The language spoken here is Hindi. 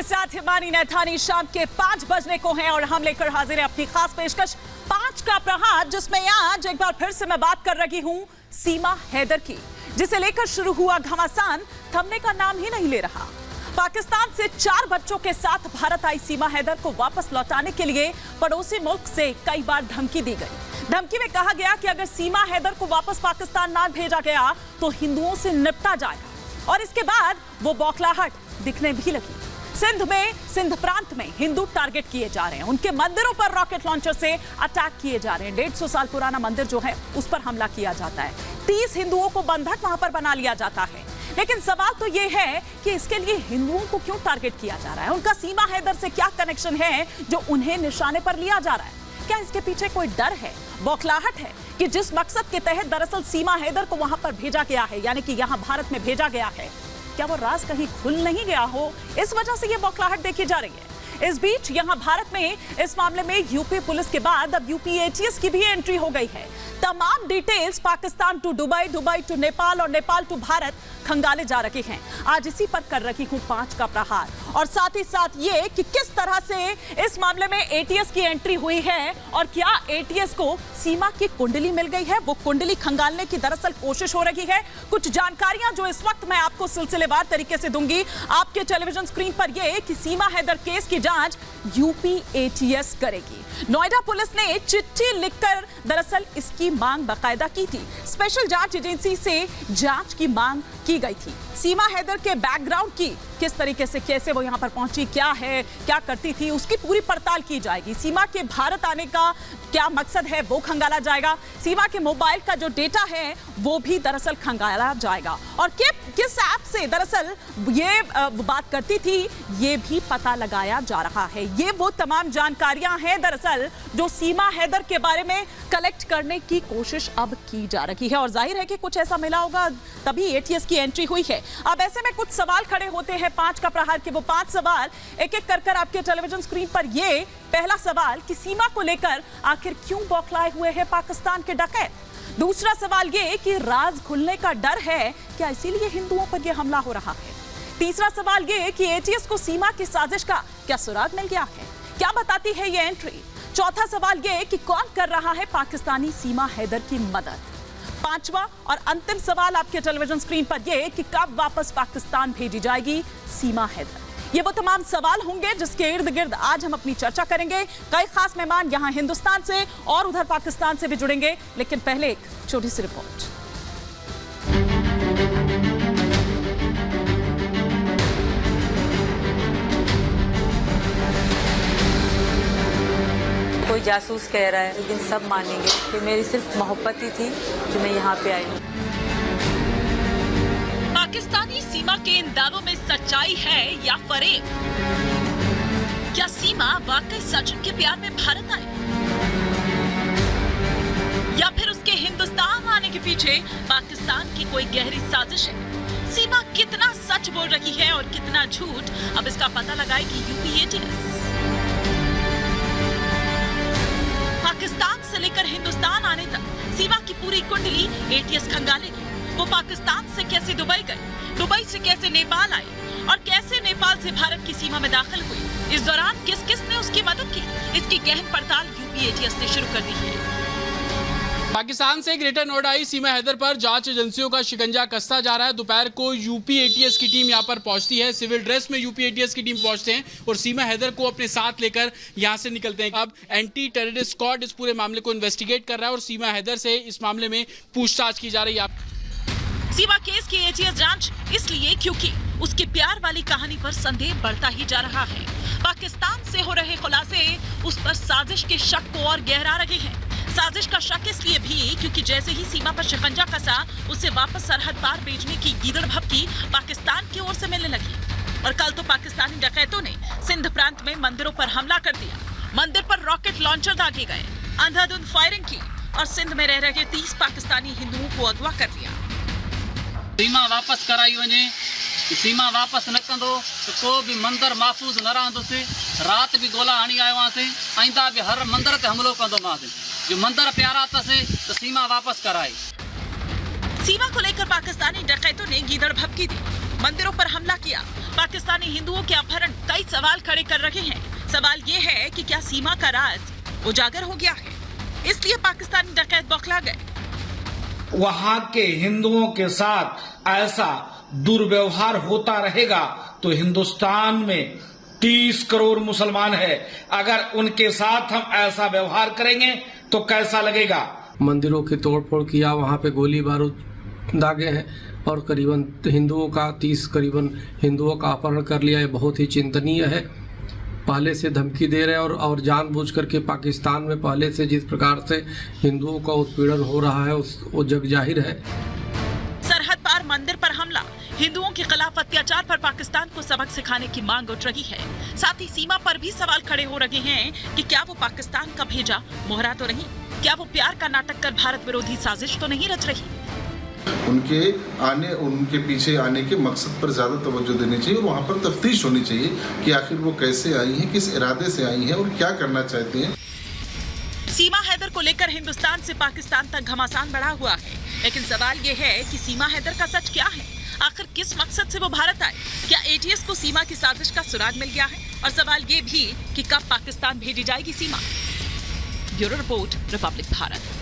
के साथ हिमानी नैथानी शाम के 5 बजने को हैं और हम लेकर हाजिर हैं अपनी खास पेशकश 5 का प्रहार, जिसमें आज एक बार फिर से मैं बात कर रही हूं सीमा हैदर की, जिसे लेकर शुरू हुआ घमासान थमने का नाम ही नहीं ले रहा। पाकिस्तान से 4 बच्चों के साथ भारत आई सीमा हैदर को वापस लौटाने के लिए पड़ोसी मुल्क से कई बार धमकी दी गई। धमकी में कहा गया कि अगर सीमा हैदर को वापस पाकिस्तान ना भेजा गया तो हिंदुओं से निपटा जाएगा। और इसके बाद वो बौखलाहट दिखने भी लगी। सिंध प्रांत में हिंदू टारगेट किए जा रहे हैं, उनके मंदिरों पर रॉकेट लॉन्चर से अटैक किए जा रहे हैं। 150 साल पुराना मंदिर जो है उस पर हमला किया जाता है। 30 हिंदुओं को बंधक वहां पर बना लिया जाता है। लेकिन सवाल तो ये है कि इसके लिए हिंदुओं को क्यों टारगेट किया जा रहा है? उनका सीमा हैदर से क्या कनेक्शन है जो उन्हें निशाने पर लिया जा रहा है? क्या इसके पीछे कोई डर है, बौखलाहट है कि जिस मकसद के तहत दरअसल सीमा हैदर को वहां पर भेजा गया है, यानी कि यहां भारत में भेजा गया है, क्या वो राज कहीं खुल नहीं गया हो? इस वजह से ये बौखलाहट देखी जा रही है। इस बीच यहां भारत में इस मामले में यूपी पुलिस के बाद अब यूपी एटीएस की भी एंट्री हो गई है। तमाम details Pakistan to Dubai, Dubai to Nepal और नेपाल टू भारत खंगाले जा रहे हैं। आज इसी पर कर रही हूं 5 का प्रहार, और साथ ही साथ ये कि किस तरह से इस मामले में एटीएस की एंट्री हुई है और क्या एटीएस को सीमा की कुंडली मिल गई है, वो कुंडली खंगालने की दरअसल कोशिश हो रही है। कुछ जानकारियां जो इस वक्त मैं आपको सिलसिलेवार तरीके से दूंगी आपके टेलीविजन स्क्रीन पर, ये कि सीमा हैदर केस की जांच यूपी एटीएस करेगी। नोएडा पुलिस ने चिट्ठी लिखकर दरअसल इसकी मांग बाकायदा की थी। स्पेशल जांच एजेंसी से जांच की मांग की गई थी। सीमा हैदर के बैकग्राउंड की, किस तरीके से कैसे वो यहां पर पहुंची, क्या है, क्या करती थी, उसकी पूरी पड़ताल की जाएगी। सीमा के भारत आने का क्या मकसद है वो खंगाला जाएगा। सीमा के मोबाइल का जो डेटा है वो भी दरअसल खंगाला जाएगा, और किस ऐप से दरअसल ये बात करती थी ये भी पता लगाया जा रहा है। ये वो तमाम जानकारियां हैं दरअसल जो सीमा हैदर के बारे में कलेक्ट करने की कोशिश अब की जा रही है, और जाहिर है कि कुछ ऐसा मिला होगा तभी एटीएस की एंट्री हुई है। अब ऐसे में कुछ सवाल खड़े होते हैं 5 का प्रहार के, वो 5 सवाल एक एक कर आपके टेलीविजन स्क्रीन पर। ये पहला सवाल कि सीमा को लेकर आखिर क्यों बौखलाए हुए हैं पाकिस्तान के डकैत। दूसरा सवाल ये कि राज खुलने का डर है, क्या इसीलिए हिंदुओं पर यह हमला हो रहा है। तीसरा सवाल ये कि एटीएस को सीमा की साजिश का क्या सुराग मिल गया है, क्या बताती है ये एंट्री। चौथा सवाल ये कि कौन कर रहा है पाकिस्तानी सीमा हैदर की मदद। पांचवा और अंतिम सवाल आपके टेलीविजन स्क्रीन पर यह कि कब वापस पाकिस्तान भेजी जाएगी सीमा हैदर। ये वो तमाम सवाल होंगे जिसके इर्द गिर्द आज हम अपनी चर्चा करेंगे। कई खास मेहमान यहां हिंदुस्तान से और उधर पाकिस्तान से भी जुड़ेंगे, लेकिन पहले एक छोटी सी रिपोर्ट। कोई जासूस कह रहा है, लेकिन सब मानेंगे कि मेरी सिर्फ मोहब्बत ही थी कि मैं यहाँ पे आई। पाकिस्तानी सीमा के इन दावों में सच्चाई है या फरेब? क्या सीमा वाकई सचिन के प्यार में भारत आई, या फिर उसके हिंदुस्तान आने के पीछे पाकिस्तान की कोई गहरी साजिश है? सीमा कितना सच बोल रही है और कितना झूठ, अब इसका पता लगाएगी यूपी एटीएस। पाकिस्तान से लेकर हिंदुस्तान आने तक सीमा की पूरी कुंडली एटीएस खंगालेगी। वो पाकिस्तान से कैसे दुबई गई, दुबई से कैसे नेपाल आई, और कैसे नेपाल से भारत की सीमा में दाखिल हुई, इस दौरान किस किस ने उसकी मदद की, इसकी गहन पड़ताल यूपी एटीएस ने शुरू कर दी है। पाकिस्तान से ग्रेटर नोएडा आई सीमा हैदर पर जांच एजेंसियों का शिकंजा कसता जा रहा है। दोपहर को यूपी एटीएस की टीम यहां पर पहुंचती है, सिविल ड्रेस में यूपी एटीएस की टीम पहुंचते हैं और सीमा हैदर को अपने साथ लेकर यहां से निकलते हैं। अब एंटी टेररिस्ट स्क्वाड इस पूरे मामले को इन्वेस्टिगेट कर रहा है और सीमा हैदर से इस मामले में पूछताछ की जा रही है। सीमा केस की एटीएस जांच इसलिए क्योंकि उसकी प्यार वाली कहानी पर संदेह बढ़ता ही जा रहा है। पाकिस्तान से हो रहे खुलासे उस पर साजिश के शक को और गहरा रहे हैं। साजिश का शक इसलिए भी क्योंकि जैसे ही सीमा पर शिकंजा कसा, उसे वापस सरहद पार भेजने की गीदड़ भभकी पाकिस्तान की ओर से मिलने लगी। और कल तो पाकिस्तानी डकैतों ने सिंध प्रांत में मंदिरों पर हमला कर दिया, मंदिर पर रॉकेट लॉन्चर दागे गए, अंधाधुंध फायरिंग की और सिंध में रह रहे 30 पाकिस्तानी हिंदुओं को अगवा कर लिया। सीमा वापस कराई वने, सीमा वापस न कंदो तो को भी मंदिर महफूज न रहंदुसि। रात भी गोला हणी आयो आसे, आइंदा भी हर मंदिर ते हमलो कंदो मासे। जो मंदिर प्यारा तसे तो सीमा वापस कराई। सीमा को लेकर पाकिस्तानी डकैतों ने गीदड़ भभकी दी। मंदिरों पर हमला किया, पाकिस्तानी हिंदुओं के अपहरण, कई सवाल खड़े कर रहे हैं। सवाल ये है कि क्या सीमा का राज उजागर हो गया है, इसलिए पाकिस्तानी डकैत बौखला गए। वहां के हिंदुओं के साथ ऐसा दुर्व्यवहार होता रहेगा तो हिंदुस्तान में 30 करोड़ मुसलमान है, अगर उनके साथ हम ऐसा व्यवहार करेंगे तो कैसा लगेगा। मंदिरों की तोड़फोड़ किया, वहां पे गोली बारूद दागे हैं और करीबन हिंदुओं का 30 करीबन हिंदुओं का अपहरण कर लिया। ये बहुत ही चिंतनीय है। पहले से धमकी दे रहे हैं और जानबूझ करके पाकिस्तान में पहले से जिस प्रकार से हिंदुओं का उत्पीड़न हो रहा है वो जग जाहिर है। सरहद पार मंदिर पर हमला, हिंदुओं के खिलाफ अत्याचार पर पाकिस्तान को सबक सिखाने की मांग उठ रही है। साथ ही सीमा पर भी सवाल खड़े हो रहे हैं कि क्या वो पाकिस्तान का भेजा मोहरा तो नहीं, क्या वो प्यार का नाटक कर भारत विरोधी साजिश तो नहीं रच रही। उनके पीछे आने के मकसद पर ज्यादा तवज्जो देनी चाहिए और वहाँ पर तफ्तीश होनी चाहिए कि आखिर वो कैसे आई हैं, किस इरादे से आई हैं और क्या करना चाहते हैं। सीमा हैदर को लेकर हिंदुस्तान से पाकिस्तान तक घमासान बढ़ा हुआ है, लेकिन सवाल ये है कि सीमा हैदर का सच क्या है, आखिर किस मकसद से वो भारत आए, क्या एटीएस को सीमा की साजिश का सुराग मिल गया है, और सवाल ये भी कि कब पाकिस्तान भेजी जाएगी Seema. Bureau report, Republic Bharat.